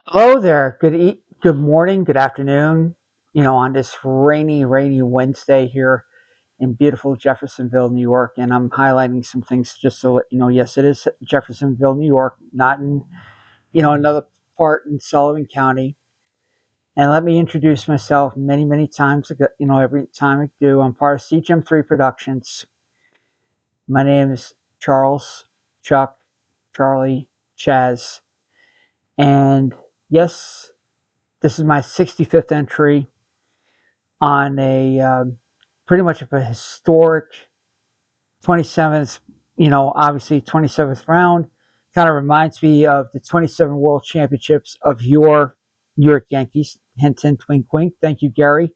Hello there. Good morning, good afternoon. On this rainy Wednesday here in beautiful Jeffersonville, New York, and I'm highlighting some things just so let you know. Yes, it is Jeffersonville, New York, not in another part in Sullivan County. And let me introduce myself many times ago. Every time I do, I'm part of CGM3 Productions. My name is Charles, Chuck, Charlie, Chaz, and yes, this is my 65th entry on a pretty much of a historic 27th, obviously 27th round. Kind of reminds me of the 27 World Championships of your New York Yankees. Hint, hint, wink, wink. Thank you, Gary.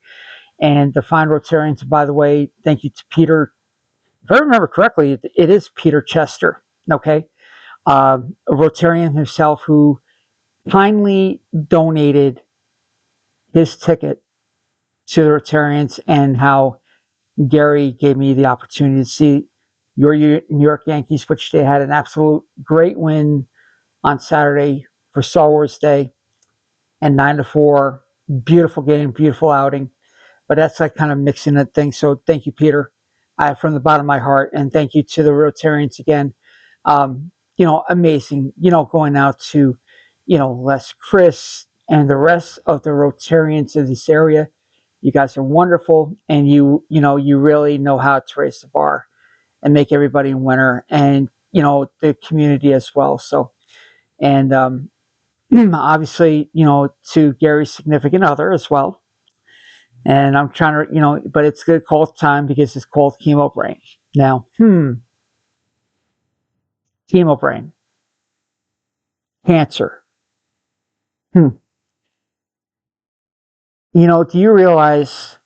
And the fine Rotarians, by the way, thank you to Peter. If I remember correctly, it is Peter Chester, okay? A Rotarian himself who kindly donated his ticket to the Rotarians, and how Gary gave me the opportunity to see your New York Yankees, which they had an absolute great win on Saturday for Star Wars Day, and 9-4, beautiful game, beautiful outing. But that's like kind of mixing the thing. So thank you, Peter, from the bottom of my heart, and thank you to the Rotarians again. Amazing. Going out to, Les, Chris, and the rest of the Rotarians in this area. You guys are wonderful, and you really know how to raise the bar and make everybody a winner, and the community as well. So, and obviously, to Gary's significant other as well. And I'm trying to, but it's good call time because it's called chemo brain. Now, chemo brain, cancer. Hmm. Do you realize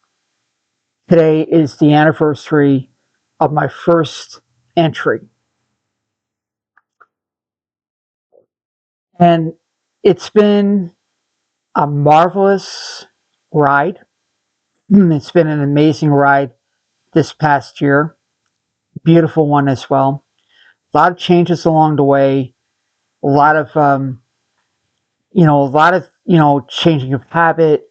today is the anniversary of my first entry? And it's been a marvelous ride. It's been an amazing ride this past year. Beautiful one as well. A lot of changes along the way. A lot of, changing of habit,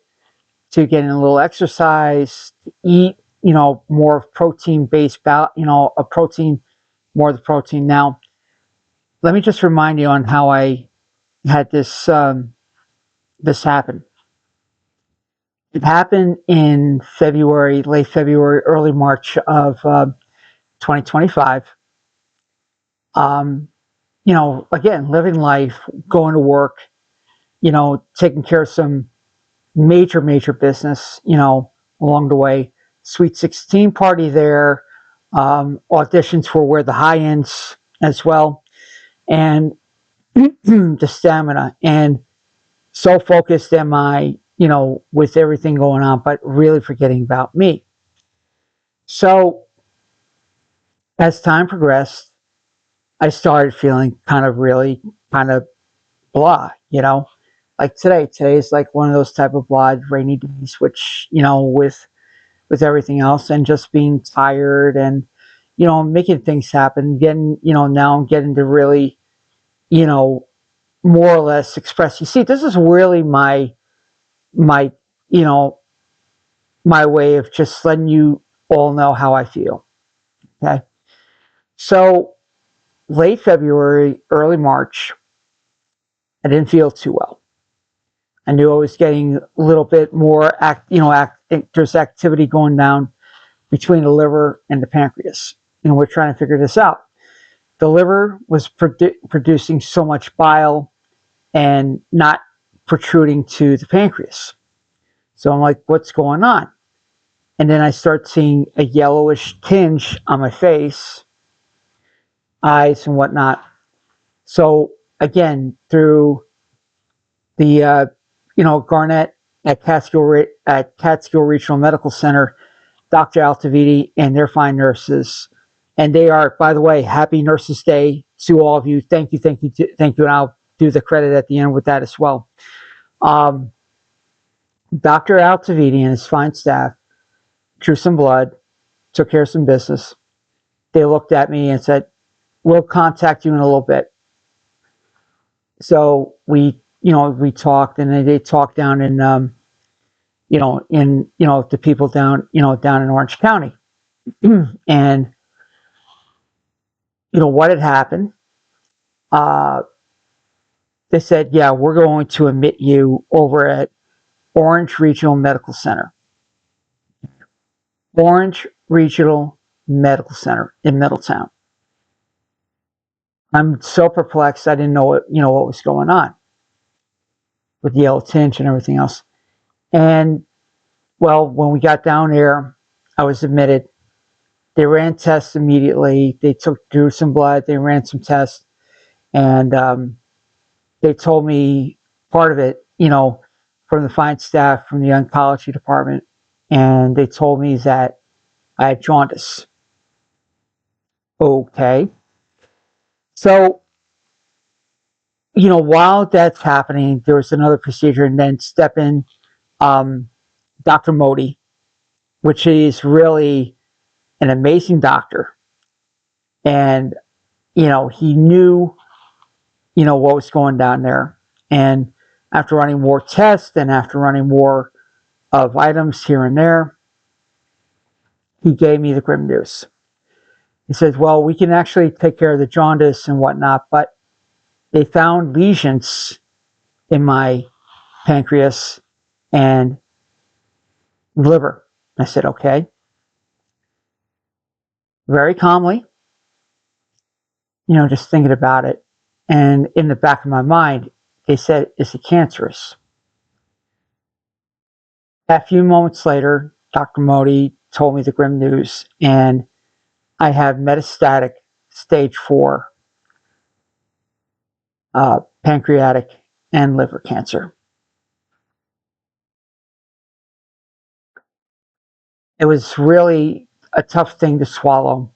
to getting a little exercise, to eat, more protein based, a protein, more of the protein. Now, let me just remind you on how I had this happen. It happened in February, late February, early March of 2025. Um, again, living life, going to work, taking care of some major business, along the way. Sweet 16 party there, auditions for Where the High Ends as well, and the stamina. And so focused am I, with everything going on, but really forgetting about me. So as time progressed, I started feeling kind of really kind of blah, like today. Today is like one of those type of blah, rainy days, which, with everything else, and just being tired, and, making things happen, getting, now I'm getting to really, you know, more or less express. You see, this is really my, you know, my way of just letting you all know how I feel. Okay. So late February, early March, I didn't feel too well. I knew I was getting a little bit more there's activity going down between the liver and the pancreas. We're trying to figure this out. The liver was producing so much bile and not protruding to the pancreas. So I'm like, what's going on? And then I start seeing a yellowish tinge on my face, eyes, and whatnot. So again, through the Garnett at Catskill Regional Medical Center, Dr. Altaviti and their fine nurses, and they are, by the way, happy Nurses Day to all of you. Thank you, thank you, and I'll do the credit at the end with that as well. Dr. Altaviti and his fine staff drew some blood, took care of some business. They looked at me and said, "We'll contact you in a little bit." So we we talked, and they talked down in, the people down, down in Orange County. And, what had happened, uh, they said, yeah, we're going to admit you over at Orange Regional Medical Center. Orange Regional Medical Center in Middletown. I'm so perplexed. I didn't know what was going on with the yellow tinge and everything else. And well, when we got down there, I was admitted. They ran tests immediately. They drew some blood. They ran some tests, and they told me part of it, from the fine staff from the oncology department, and they told me that I had jaundice. Okay. So, while that's happening, there was another procedure, and then step in Dr. Modi, which is really an amazing doctor. And, he knew, what was going down there. And after running more tests and after running more of items here and there, he gave me the grim news. He says, well, we can actually take care of the jaundice and whatnot, but they found lesions in my pancreas and liver. I said, okay. Very calmly, just thinking about it. And in the back of my mind, they said, is it cancerous? A few moments later, Dr. Modi told me the grim news, and I have metastatic stage 4 pancreatic and liver cancer. It was really a tough thing to swallow,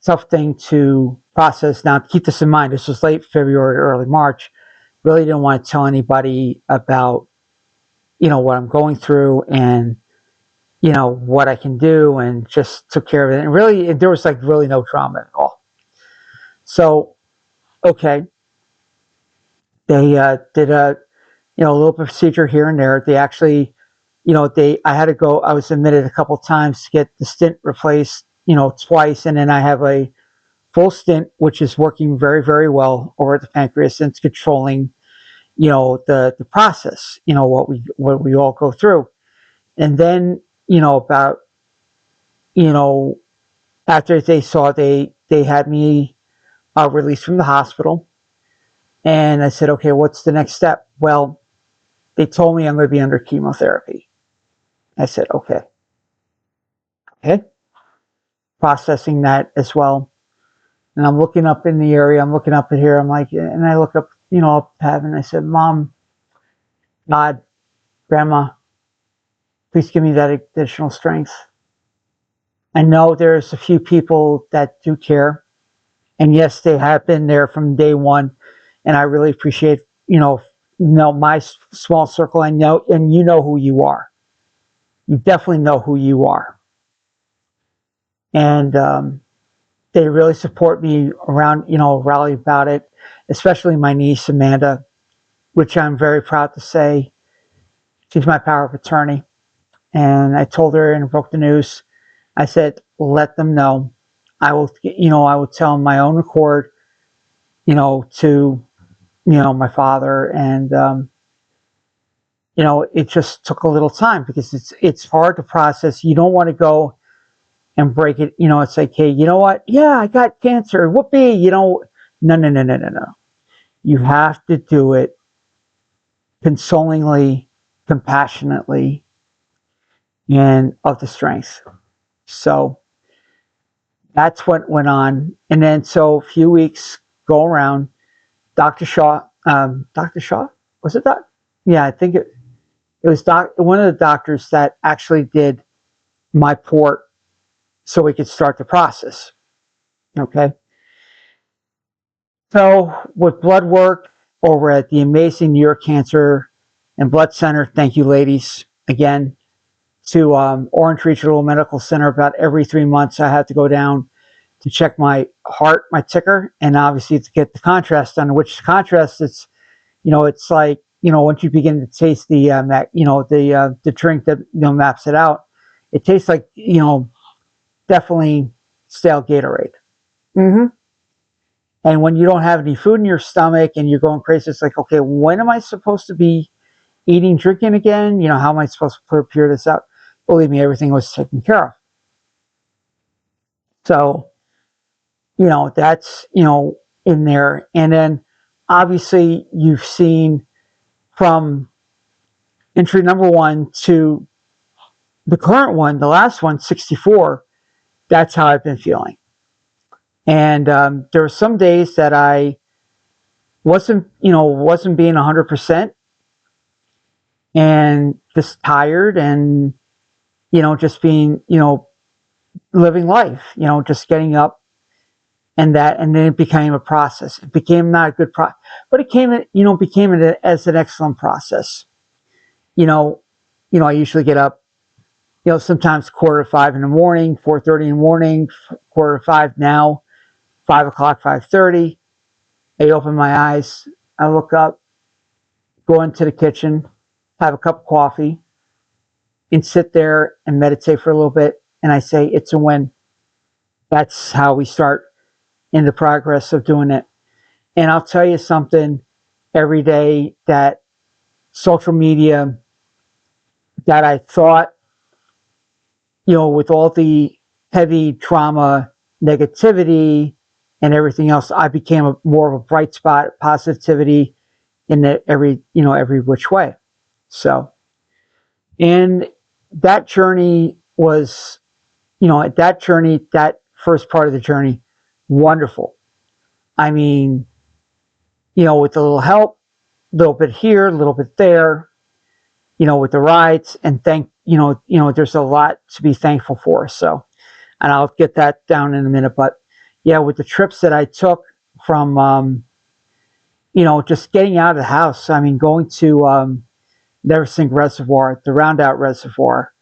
tough thing to process. Now, keep this in mind, this was late February, early March. Really didn't want to tell anybody about, what I'm going through and, what I can do, and just took care of it. And really, there was really no drama at all. So, okay. They did a little procedure here and there. They actually, I had to go. I was admitted a couple of times to get the stent replaced, twice, and then I have a full stent which is working very, very well over at the pancreas, and it's controlling, the process, what we all go through. And then, about, after they saw, they had me released from the hospital. And I said, okay, what's the next step? Well, they told me I'm going to be under chemotherapy. I said, okay. Okay. Processing that as well. And I'm looking up in the area. I'm looking up at here. I'm like, and I look up, up at heaven. I said, Mom, God, Grandma, please give me that additional strength. I know there's a few people that do care. And yes, they have been there from day one. And I really appreciate, my small circle. I know, and you know who you are. You definitely know who you are. And they really support me around, rally about it, especially my niece, Amanda, which I'm very proud to say she's my power of attorney. And I told her and broke the news. I said, let them know. I will tell them my own accord, to, my father. And, it just took a little time because it's hard to process. You don't want to go and break it. It's like, hey, you know what? Yeah, I got cancer. Whoopee. No. You have to do it consolingly, compassionately, and of the strength. So that's what went on. And then, so a few weeks go around, Dr. Shaw, was it that? Yeah, I think it was one of the doctors that actually did my port so we could start the process. Okay. So with blood work over at the amazing New York Cancer and Blood Center, thank you, ladies, again, to Orange Regional Medical Center. About every 3 months, I had to go down to check my heart, my ticker, and obviously to get the contrast done, which contrast, it's It's like, once you begin to taste the drink that, maps it out, it tastes like, definitely stale Gatorade. Mm-hmm. And when you don't have any food in your stomach and you're going crazy, it's like, okay, when am I supposed to be eating, drinking again? How am I supposed to prepare this out? Believe me, everything was taken care of. So, that's, in there. And then obviously you've seen from entry number one to the current one, the last one, 64, that's how I've been feeling. And there were some days that I wasn't being 100% and just tired and, just being, living life, just getting up and that, and then it became a process. It became not a good process, but it became as an excellent process. I usually get up, sometimes 4:45 in the morning, 4:30 in the morning, 4:45 now, 5 o'clock, 5:30. I open my eyes, I look up, go into the kitchen, have a cup of coffee, and sit there and meditate for a little bit. And I say, it's a win. That's how we start in the progress of doing it. And I'll tell you something, every day that social media that I thought, with all the heavy trauma, negativity, and everything else, I became more of a bright spot, positivity in every which way. So, and that journey was, that first part of the journey, wonderful. I mean, with a little help, a little bit here, a little bit there, with the rides, and there's a lot to be thankful for. So, and I'll get that down in a minute. But yeah, with the trips that I took from, just getting out of the house. I mean, going to Neversink Reservoir, the Roundout Reservoir,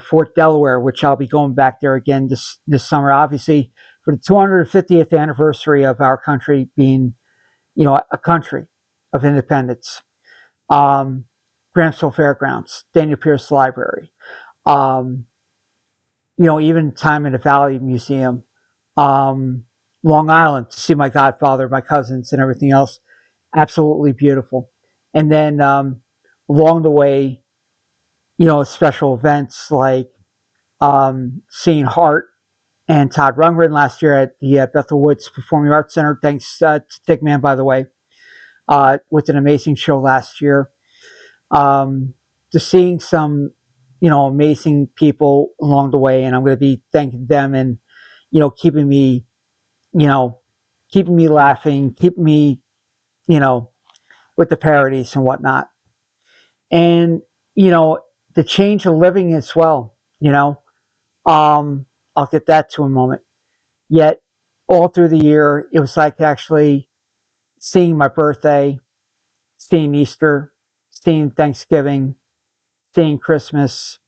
Fort Delaware, which I'll be going back there again this summer, obviously for the 250th anniversary of our country being, a country of independence. Grantsville Fairgrounds, Daniel Pierce Library, even time in the Valley Museum, Long Island to see my godfather, my cousins, and everything else. Absolutely beautiful. And then along the way, special events like seeing Hart and Todd Rundgren last year at the Bethel Woods Performing Arts Center. Thanks to Dick Man, by the way, with an amazing show last year. To seeing some, amazing people along the way, and I'm going to be thanking them and, keeping me, laughing, keeping me, with the parodies and whatnot. And, the change of living as well, I'll get that to a moment. Yet all through the year, it was like actually seeing my birthday, seeing Easter, seeing Thanksgiving, seeing Christmas,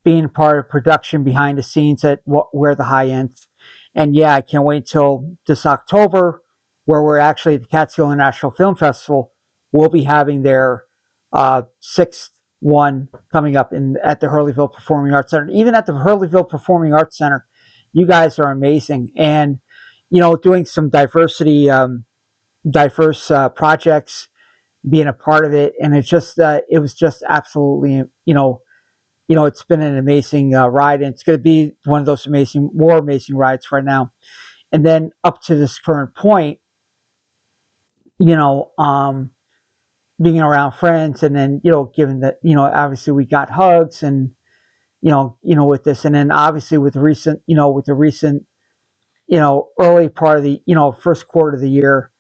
being part of production behind the scenes at where the high ends. And yeah, I can't wait until this October, where we're actually at the Catskill International Film Festival. We'll be having their sixth one coming up at the Hurleyville Performing Arts Center. Even at the Hurleyville Performing Arts Center, you guys are amazing. And, doing some diverse projects, being a part of it. And it was just absolutely, it's been an amazing ride, and it's going to be one of those more amazing rides right now. And then up to this current point, being around friends, and then, given that, obviously we got hugs and, with this, and then obviously with the recent, early part of the, first quarter of the year,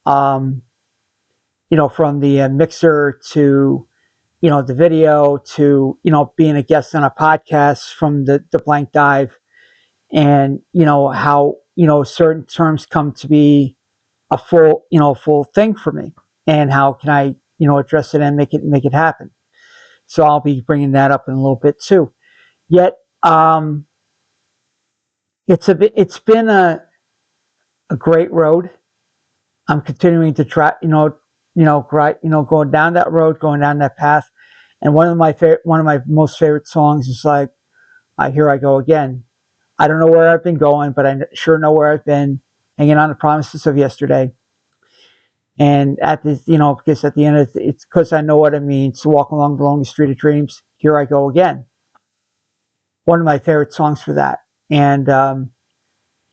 from the mixer to, the video to, being a guest on a podcast from the Blank Dive, and, how, certain terms come to be a full thing for me, and how can I, address it and make it happen. So I'll be bringing that up in a little bit too. Yet, it's been a great road. I'm continuing to try, going down that road, going down that path. And one of my most favorite songs is like, "Here I go again." I don't know where I've been going, but I sure know where I've been, hanging on the promises of yesterday. And at this, because at the end, it's because I know what it means to walk along the lonely street of dreams. Here I go again. One of my favorite songs for that. And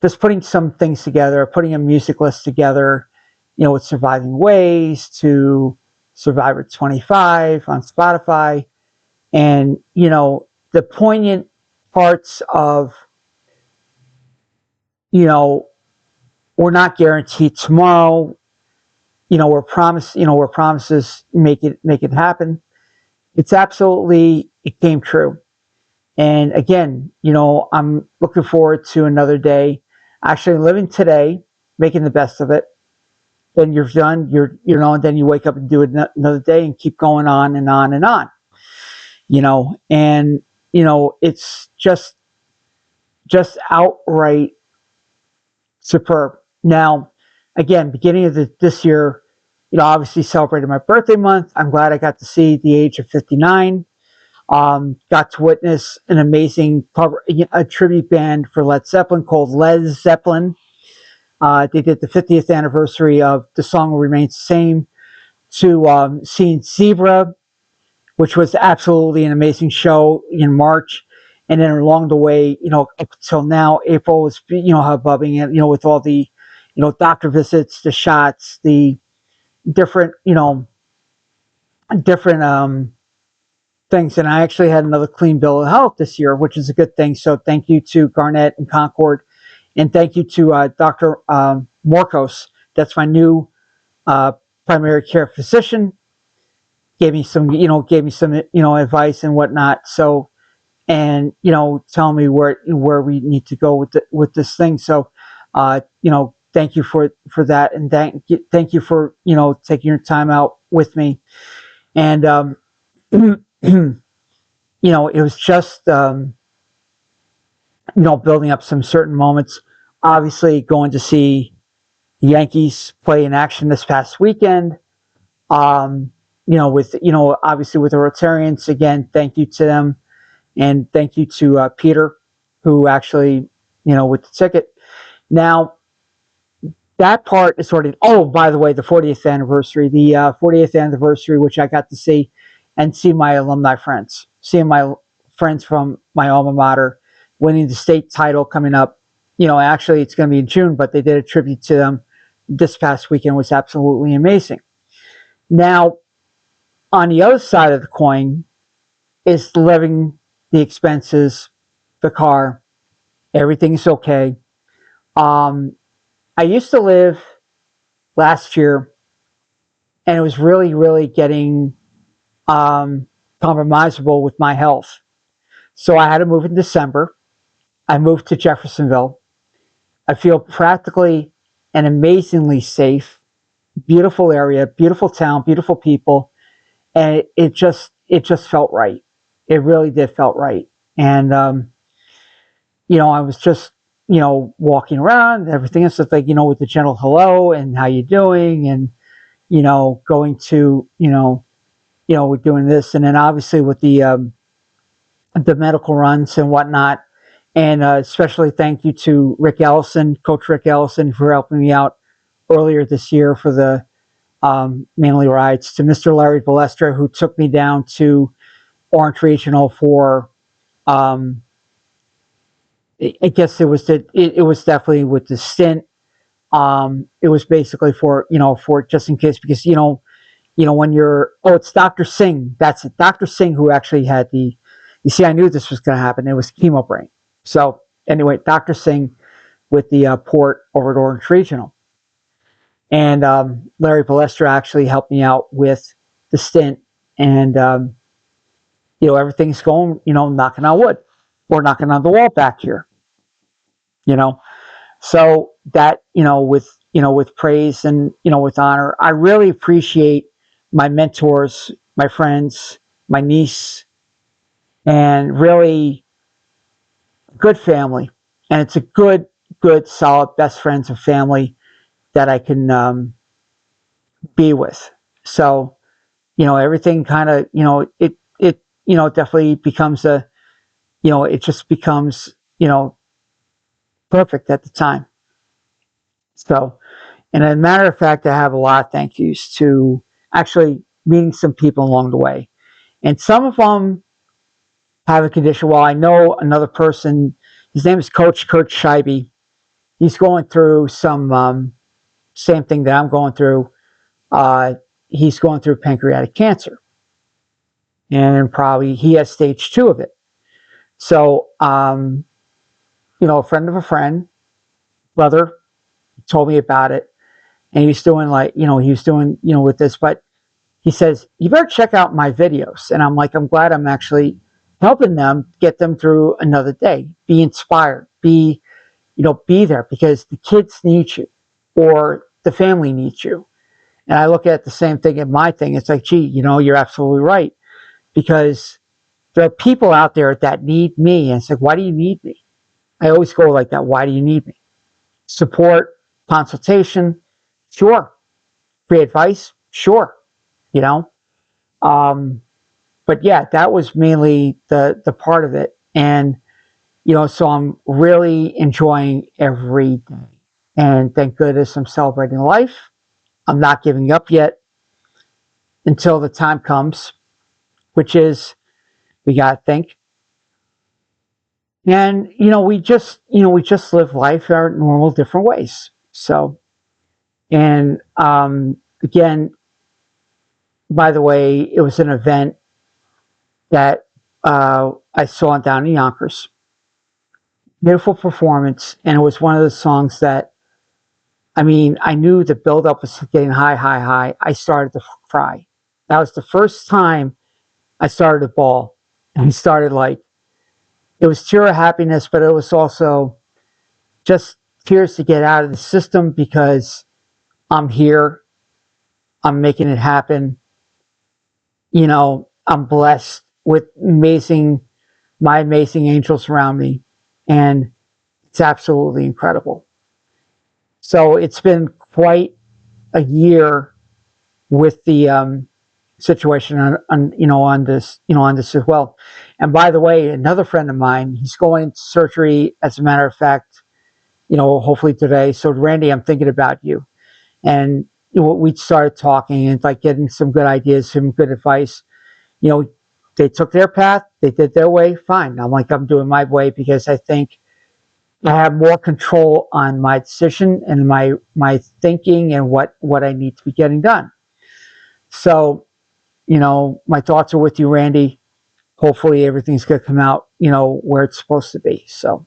just putting some things together, putting a music list together, with Surviving Ways to Survivor 25 on Spotify. And, the poignant parts of, we're not guaranteed tomorrow, where promises make it happen. It's absolutely, it came true. And again, I'm looking forward to another day, actually living today, making the best of it. Then you're done, and then you wake up and do it another day and keep going on and on and on, and, it's just outright superb. Now, again, beginning of this year, obviously celebrated my birthday month. I'm glad I got to see the age of 59. Got to witness an amazing a tribute band for Led Zeppelin called Led Zeppelin. They did the 50th anniversary of The Song Will Remain the Same, to seeing Zebra, which was absolutely an amazing show in March. And then along the way, up until now, April was, hubbubbing it, with all the, doctor visits, the shots, the different, different things. And I actually had another clean bill of health this year, which is a good thing. So thank you to Garnett and Concord. And thank you to Dr. Morkos. That's my new primary care physician. Gave me some advice and whatnot. So, and tell me where we need to go with this thing. So, thank you for that, and thank you for taking your time out with me. And it was just building up some certain moments. Obviously, going to see the Yankees play in action this past weekend. With obviously with the Rotarians, again, thank you to them. And thank you to Peter, who actually, with the ticket. Now, that part is sort of, oh, by the way, the 40th anniversary, which I got to see and see my alumni friends, seeing my friends from my alma mater winning the state title coming up. Actually, it's going to be in June, but they did a tribute to them this past weekend. Was absolutely amazing. Now, on the other side of the coin is living the expenses, the car, everything's okay. I used to live last year, and it was really, really getting compromisable with my health. So I had to move in December. I moved to Jeffersonville. I feel practically and amazingly safe. Beautiful area, beautiful town, beautiful people, and it just felt right. It really did felt right. And I was just walking around and everything else, like with the gentle hello and how you doing, and going to we're doing this, and then obviously with the medical runs and whatnot. And especially thank you to Rick Ellison, Coach Rick Ellison, for helping me out earlier this year for the Manly rides, to Mr. Larry Balestra, who took me down to Orange Regional for I guess it was definitely with the stint. It was basically for just in case, because when you're, it's Dr. Singh, that's it, Dr. Singh, who actually had you see, I knew this was going to happen. It was chemo brain. So anyway, Dr. Singh with the port over at Orange Regional. And Larry Balestra actually helped me out with the stint. And, everything's going, knocking on wood. Or knocking on the wall back here. So that, with praise and, with honor, I really appreciate my mentors, my friends, my niece, and really good family. And it's a good, solid, best friends and family that I can be with. So, everything kind of, definitely becomes it just becomes, perfect at the time. So, and as a matter of fact, I have a lot of thank yous to actually meeting some people along the way. And some of them have a condition. Well, I know another person, his name is Coach Kurt Scheibe. He's going through some same thing that I'm going through. Uh, he's going through pancreatic cancer. And probably he has stage 2 of it. So, a friend of a friend, brother, told me about it. And he was doing with this, but he says, you better check out my videos. And I'm like, I'm glad I'm actually helping them get them through another day. Be inspired, be there, because the kids need you or the family needs you. And I look at the same thing in my thing. It's like, gee, you're absolutely right. Because there are people out there that need me. And it's like, why do you need me? I always go like that. Why do you need me? Support, consultation, sure. Free advice, sure. You know, but yeah, that was mainly the part of it. And so I'm really enjoying every day. And thank goodness I'm celebrating life. I'm not giving up yet until the time comes, which is we gotta think. And we just live life our normal different ways. So, and again, by the way, it was an event that I saw down in Yonkers. Beautiful performance, and it was one of the songs that, I mean, I knew the buildup was getting high, high, high. I started to cry. That was the first time I started to bawl, and I started like, it was tear of happiness, but it was also just tears to get out of the system because I'm here, I'm making it happen. I'm blessed with my amazing angels around me, and it's absolutely incredible. So it's been quite a year with the situation on this as well. And by the way, another friend of mine, he's going into surgery, as a matter of fact, hopefully today. So Randy, I'm thinking about you. And we started talking and like getting some good ideas, some good advice. They took their path, they did their way, fine. I'm doing my way because I think I have more control on my decision and my thinking and what I need to be getting done. So, my thoughts are with you, Randy. Hopefully everything's going to come out, where it's supposed to be. So,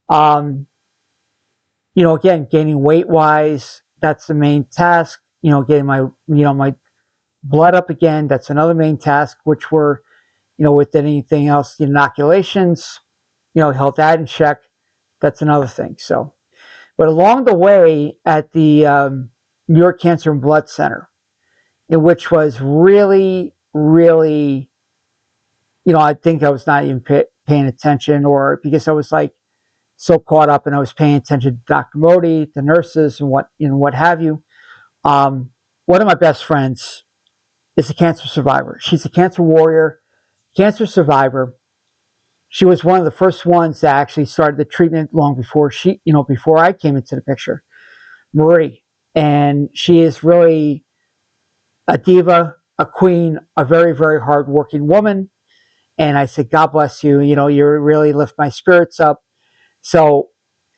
again, gaining weight wise, that's the main task. Getting my blood up again, that's another main task, which we're, with anything else, the inoculations, held that in check. That's another thing. So, but along the way at the New York Cancer and Blood Center, in which was really, really, I think I was not even paying attention, or because I was like so caught up and I was paying attention to Dr. Modi, the nurses, and what have you. One of my best friends is a cancer survivor. She's a cancer warrior, cancer survivor. She was one of the first ones that actually started the treatment long before before I came into the picture, Marie. And she is really a diva, a queen, a very, very hardworking woman. And I said, God bless you. You really lift my spirits up. So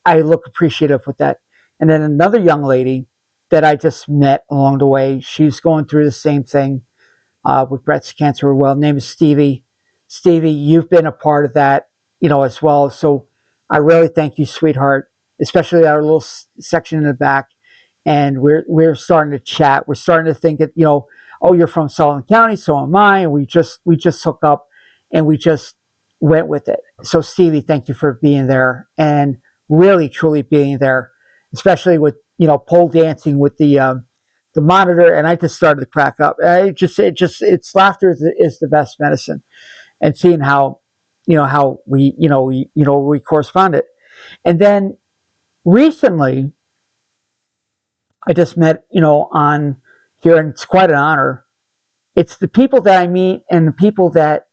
I look appreciative with that. And then another young lady that I just met along the way, she's going through the same thing with breast cancer. Well, name is Stevie. Stevie, you've been a part of that, as well. So I really thank you, sweetheart, especially our little section in the back. And we're starting to chat. We're starting to think that, oh, you're from Sullivan County, so am I. And we just hooked up and we just went with it. So Stevie, thank you for being there and really, truly being there, especially with, pole dancing with the monitor. And I just started to crack up. It's laughter is the best medicine. And seeing how we corresponded. And then recently I just met, on here, and it's quite an honor. It's the people that I meet and the people that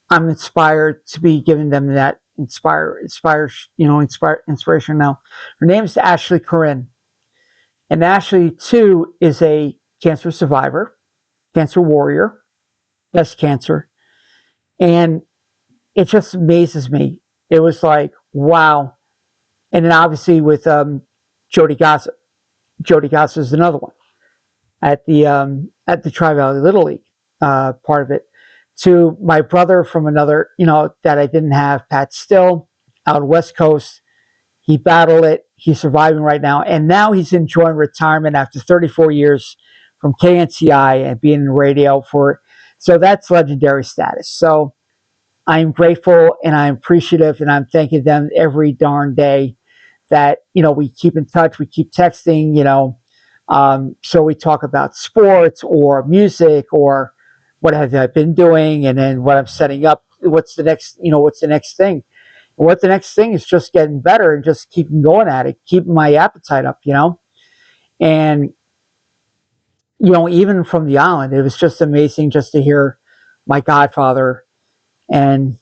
I'm inspired to be giving them that inspiration now. Her name is Ashley Corinne. And Ashley, too, is a cancer survivor, cancer warrior, breast cancer. And it just amazes me. It was like, wow. And then obviously with Jody Gossett. Jody Gossett is another one at the Tri-Valley Little League part of it. To my brother from another, that I didn't have, Pat Still, out West Coast. He battled it. He's surviving right now. And now he's enjoying retirement after 34 years from KNCI and being in radio so that's legendary status. So I'm grateful and I'm appreciative and I'm thanking them every darn day that, we keep in touch, we keep texting, so we talk about sports or music or what have I been doing, and then what I'm setting up, what's the next thing. What the next thing is just getting better and just keeping going at it, keeping my appetite up, And, even from the island, it was just amazing just to hear my godfather and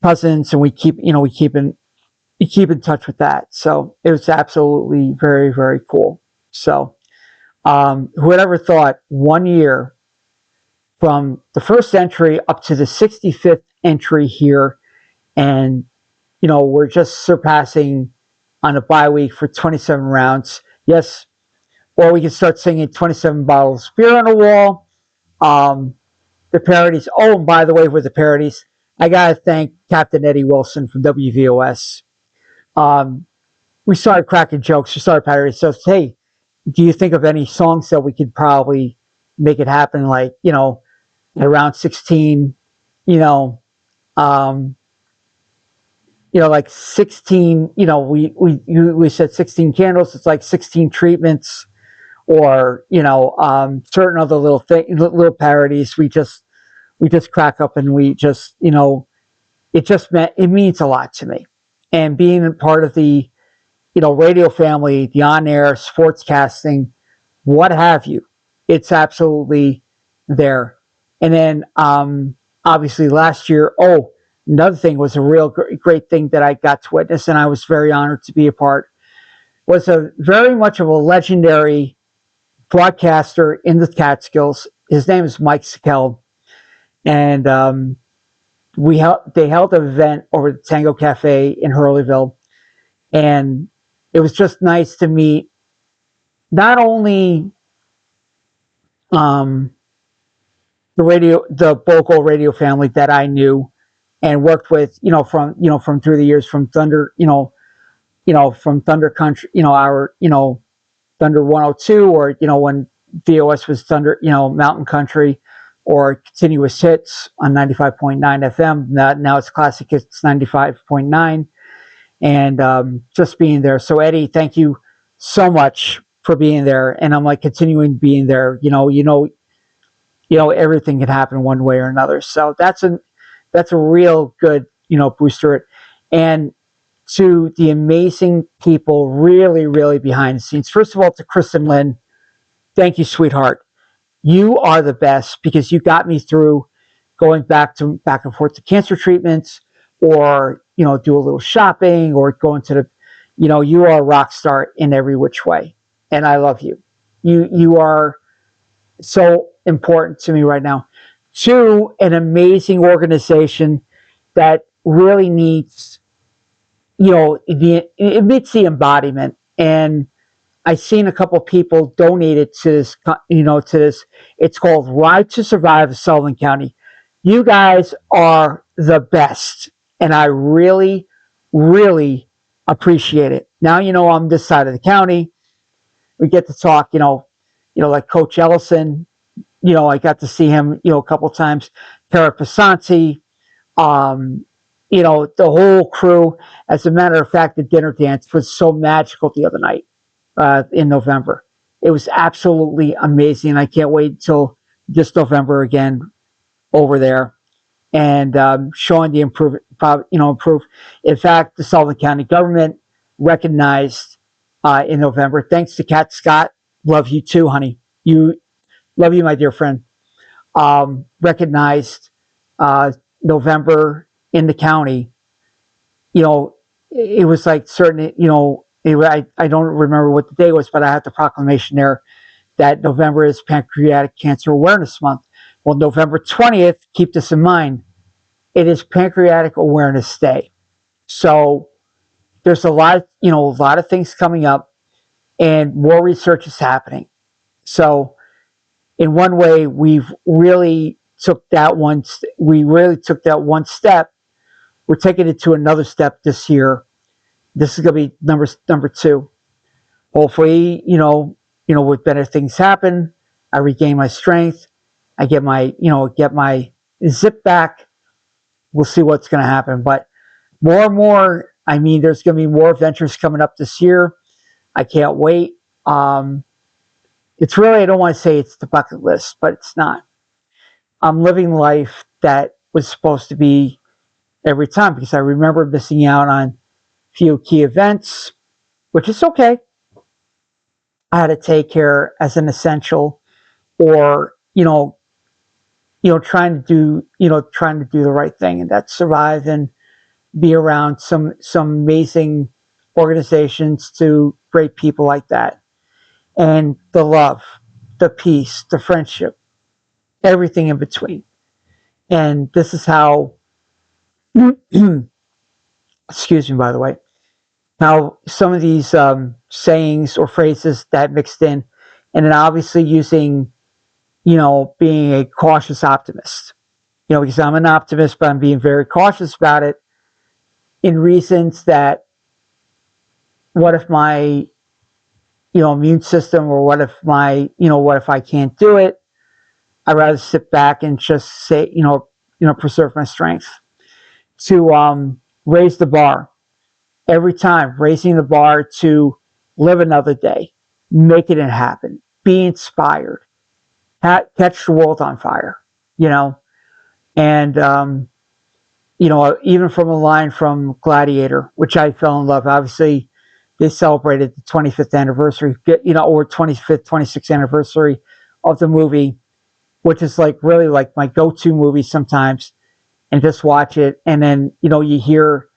cousins, and we keep in touch with that. So it was absolutely very, very cool. So whoever ever thought 1 year from the first entry up to the 65th entry here, and we're just surpassing on a bye week for 27 rounds. Yes, or we can start singing 27 bottles of beer on the wall. The parodies. Oh, and by the way, with the parodies, I gotta thank Captain Eddie Wilson from WVOS. We started cracking jokes. We started parodies. So, hey, do you think of any songs that we could probably make it happen? Like, around 16, like 16, we said 16 candles. It's like 16 treatments, or, certain other little parodies. We just crack up, and we just, it means a lot to me. And being a part of the, radio family, the on-air sportscasting, what have you, it's absolutely there. And then, obviously last year, another thing was a real great thing that I got to witness, and I was very honored to be a part, was a very much of a legendary broadcaster in the Catskills. His name is Mike Sikel. And they held an event over at the Tango Cafe in Hurleyville, and it was just nice to meet not only the local radio family that I knew and worked with, from through the years, from Thunder, from Thunder Country, our, Thunder 102, or when VOS was Thunder, Mountain Country, or Continuous Hits on 95.9 FM. Now it's Classic Hits 95.9, and just being there. So Eddie, thank you so much for being there, and I'm like continuing being there. Everything can happen one way or another. So that's a real good booster. And to the amazing people, really, really behind the scenes. First of all, to Kristen Lynn, thank you, sweetheart. You are the best, because you got me through going back and forth to cancer treatments, or do a little shopping, or going to the, you are a rock star in every which way, and I love you. You are so important to me right now. To an amazing organization that really needs, it meets the embodiment. And I've seen a couple of people donated to this, to this. It's called Ride to Survive Sullivan County. You guys are the best, and I really, really appreciate it. Now, I'm this side of the county. We get to talk, like Coach Ellison. I got to see him, a couple of times. Tara Pasanti, the whole crew. As a matter of fact, the dinner dance was so magical the other night. In November, it was absolutely amazing. I can't wait until this November again over there, and showing the improve. In fact, the Sullivan County government recognized in November. Thanks to Kat Scott. Love you too, honey. you, love you, my dear friend, recognized November in the county. You know, it was like certain, you know, I don't remember what the day was, but I had the proclamation there that November is Pancreatic Cancer Awareness Month. Well, November 20th, keep this in mind, it is Pancreatic Awareness Day. So there's a lot, you know, a lot of things coming up, and more research is happening. So in one way, we really took that one step. We're taking it to another step this year. This is going to be number two. Hopefully, with better things happen, I regain my strength. I get my zip back. We'll see what's going to happen. But more and more, I mean, there's going to be more adventures coming up this year. I can't wait. It's really, I don't want to say it's the bucket list, but it's not. I'm living life that was supposed to be every time, because I remember missing out on few key events, which is okay. I had to take care as an essential, or trying to do the right thing, and that's survive and be around some amazing organizations, to great people like that, and the love, the peace, the friendship, everything in between. And this is how, excuse me, by the way, how some of these sayings or phrases that mixed in, and then obviously using, being a cautious optimist, because I'm an optimist, but I'm being very cautious about it, in reasons that, what if my, immune system, or what if what if I can't do it? I'd rather sit back and just say, preserve my strength, to raise the bar every time, raising the bar to live another day, make it happen, be inspired, catch the world on fire, and even from a line from Gladiator, which I fell in love. Obviously, they celebrated the 25th anniversary, or 25th, 26th anniversary of the movie, which is like really like my go-to movie sometimes, and just watch it. And then, you hear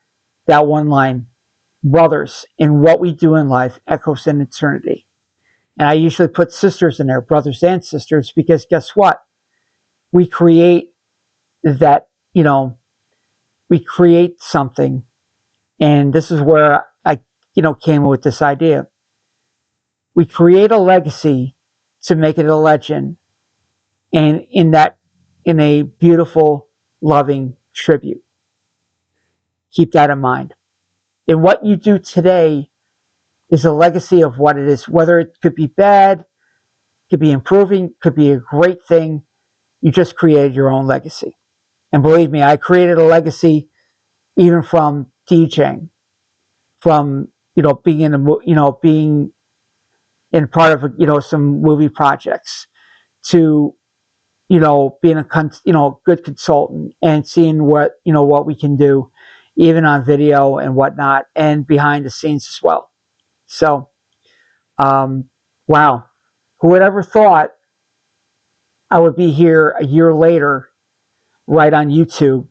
that one line, brothers, in what we do in life echoes in eternity. And I usually put sisters in there, brothers and sisters, because guess what? We create that, we create something. And this is where I, came with this idea. We create a legacy to make it a legend, and in a beautiful, loving tribute. Keep that in mind. And what you do today is a legacy of what it is, whether it could be bad, could be improving, could be a great thing. You just created your own legacy. And believe me, I created a legacy even from DJing, from being being in part of some movie projects, to being a good consultant, and seeing what we can do, even on video and whatnot, and behind the scenes as well. So, wow, who would ever thought I would be here a year later, right on YouTube,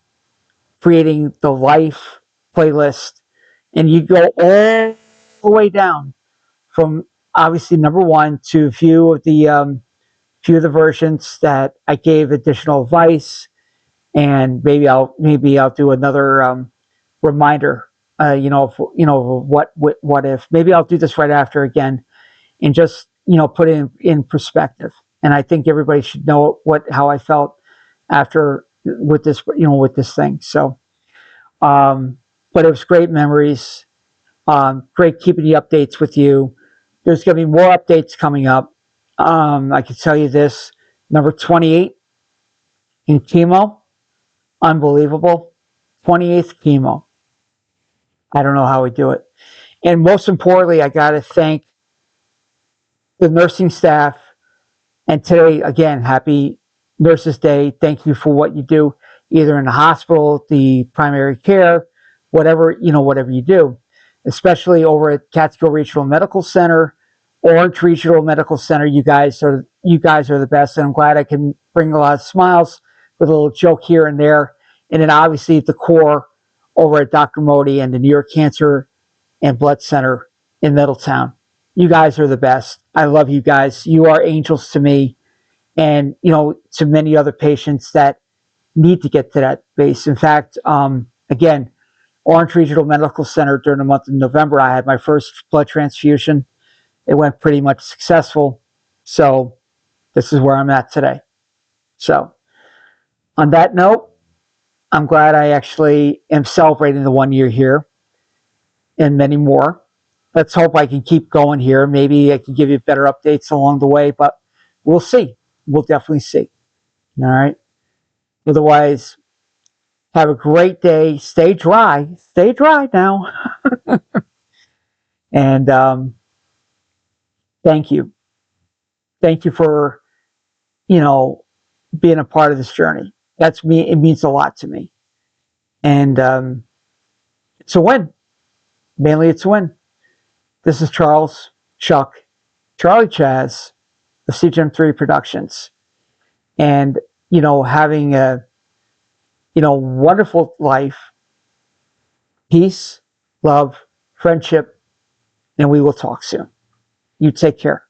creating the Life playlist, and you go all the way down from obviously number one to a few of the versions that I gave additional advice, and maybe I'll do another reminder. What if? Maybe I'll do this right after again, and just put it in perspective. And I think everybody should know how I felt after with this thing. So, but it was great memories. Great keeping the updates with you. There's going to be more updates coming up. I can tell you this: number 28 in chemo, unbelievable. 28th chemo. I don't know how we do it. And most importantly, I got to thank the nursing staff. And today, again, happy Nurses Day. Thank you for what you do, either in the hospital, the primary care, whatever you do, especially over at Catskill Regional Medical Center, Orange Regional Medical Center, you guys are the best, and I'm glad I can bring a lot of smiles with a little joke here and there. And then obviously at the core over at Dr. Modi and the New York Cancer and Blood Center in Middletown. You guys are the best. I love you guys. You are angels to me, and to many other patients that need to get to that base. In fact, again, Orange Regional Medical Center during the month of November, I had my first blood transfusion. It went pretty much successful. So this is where I'm at today. So on that note, I'm glad I actually am celebrating the 1 year here and many more. Let's hope I can keep going here. Maybe I can give you better updates along the way, but we'll see. We'll definitely see. All right. Otherwise, have a great day. Stay dry. Stay dry now. And thank you. Thank you for, being a part of this journey. That's me. It means a lot to me. And it's a win. Mainly it's a win. This is Charlie Chaz of CGM3 Productions. And, having a, wonderful life, peace, love, friendship, and we will talk soon. You take care.